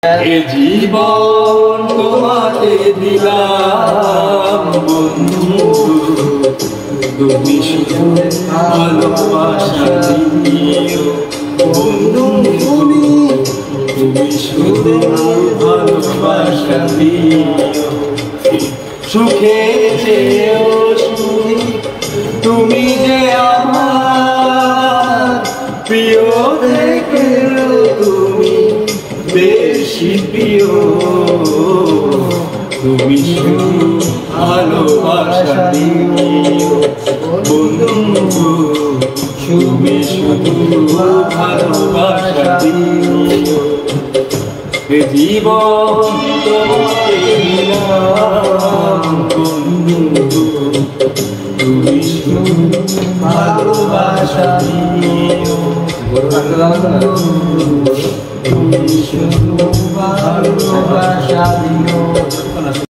এ জীবন তোমাকে দিলাম বন্ধু, তুমি শুধু ভালোবাসা দিও বন্ধু, তুমি শুধু ভালোবাসা দিও। সুখে চেয়েও সুখী তুমি যে আমার প্রিয় থেকেও তুমি বেশি প্রিয়, তুমি শুধু ভালোবাসা দিও বন্ধু, তুমি শুধু ভালোবাসা দিও। এ জীবন তোমাকে দিলাম বন্ধু, তুমি শুধু ভালোবাসা দিও, তুমি শুধু ভালোবাসা দিও।